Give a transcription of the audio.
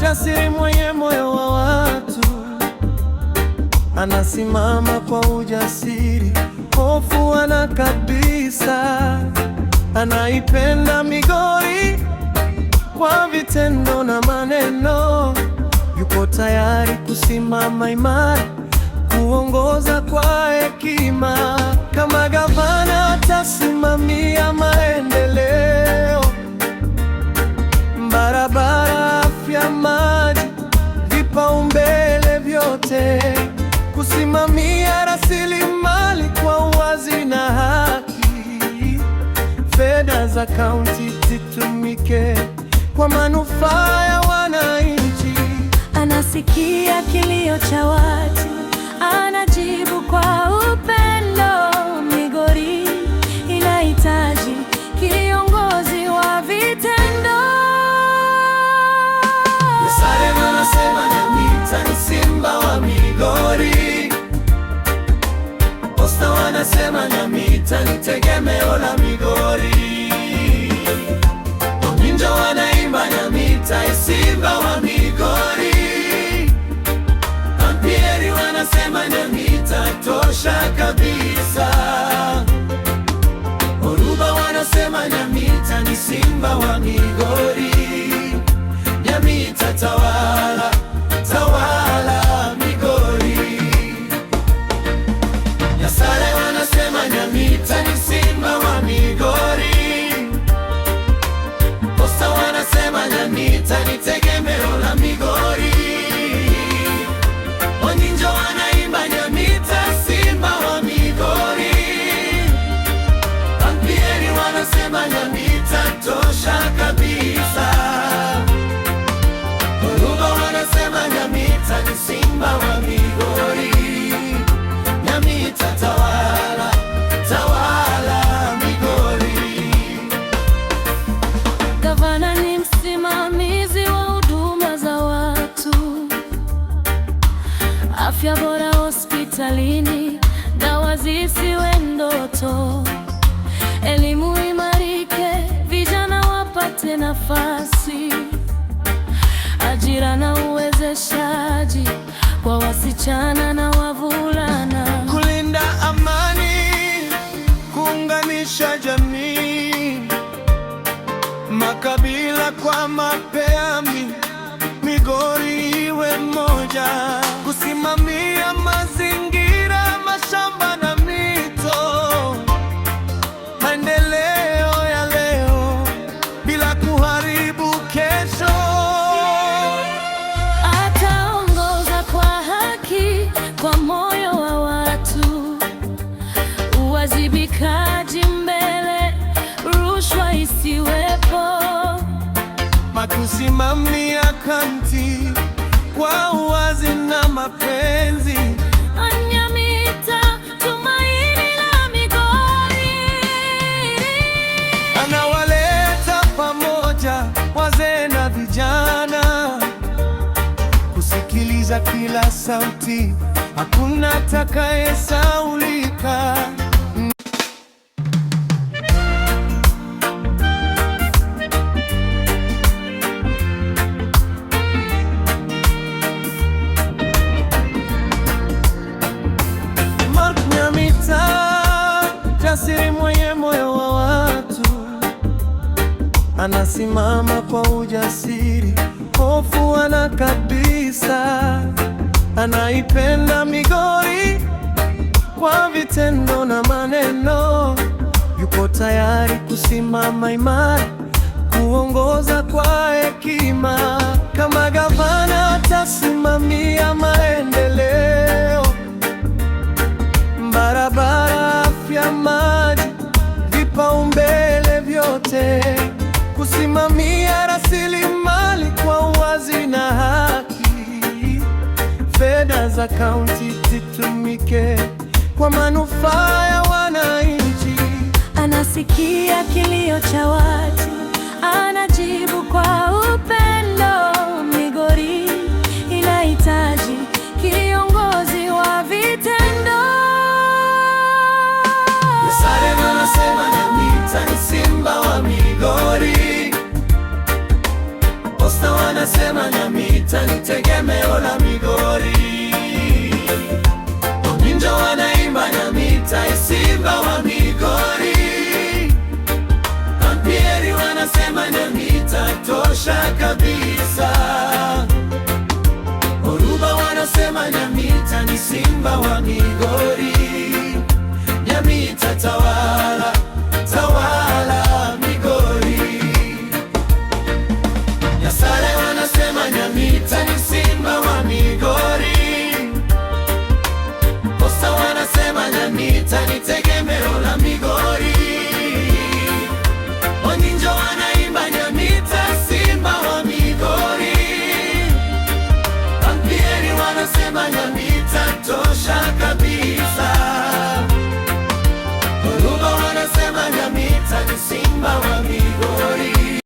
jasiri mwenye moyo wa watu, anasimama kwa ujasiri, hofu hana kabisa. Anaipenda Migori kwa vitendo na maneno, yupo tayari kusimama imara, kuongoza kwa hekima. Kama gavana atasimamia maendeleo, barabara, afya, maji, vipaumbele vyote. Kusimamia rasilimali kwa uwazi na haki, fedha za kaunti zitumike kwa manufaa ya wananchi. Anasikia kilio cha watu, anajibu kwa upendo. Migori inahitaji kiongozi wa vitendo. Yerusalemu anasema Nyamita ni simba wa Migori. Posta wanasema Nyamita ni tegemeo la Migori. Waminjo wanaimba Nyamita ni simba wa Migori. Ampieri wanasema Nyamita tosha kabisa. Oruba wanasema Nyamita ni simba wa Migori. Nyamita tawala, tawala Migori. Nyasare wanasema Nyamita ni simba wa Migori. Posta wanasema Nyamita ni tegemeo la Migori. Waninjo wanaimba Nyamita simba wa Migori. Ampieri wanasema Nyamita tosha kabisa. Oruba wanasema Nyamita ni simba wa Migori. Nyamita tawala, tawala Migori. Gavana ni msimamizi wa huduma za watu, afya bora hospitalini, dawa zisiwe ndoto, elimu imarike, vijana wapate nafasi, ajira na uwezeshaji kwa wasichana na wavulana, kulinda amani, kuunganisha jamii, makabila kwa mapeami, Migori iwe moja, kusimamia mazingira, mashamba na mito, maendeleo ya leo bila kuharibu kesho. ataongoza kwa haki, kwa moyo wa watu, uwajibikaji mbele, rushwa isiwepo, Kusimamia kaunti kwa uwazi na mapenzi. Nyamita tumaini la Migori. Anawaleta pamoja wazee na vijana, kusikiliza kila sauti, hakuna atakayesaulika. Jasiri mwenye moyo wa watu, anasimama kwa ujasiri, hofu hana kabisa. Anaipenda Migori kwa vitendo na maneno, yupo tayari kusimama imara, kuongoza kwa hekima. Kama gavana atasimamia maendeleo, barabara, afya, maji, vipaumbele vyote. Kusimamia rasilimali kwa uwazi na haki, fedha za kaunti zitumike kwa manufaa ya wananchi. Anasikia kilio cha watu, anajibu kwa upendo. Migori inahitaji kiongozi wa vitendo. Yerusalemu anasema Nyamita ni simba wa Migori. Posta wanasema Nyamita ni tegemeo la Migori. Ominjo wanaimba Nyamita simba wa Migori. Ampieri wanasema Nyamita tosha kabisa. Oruba wanasema Nyamita ni simba wa Migori.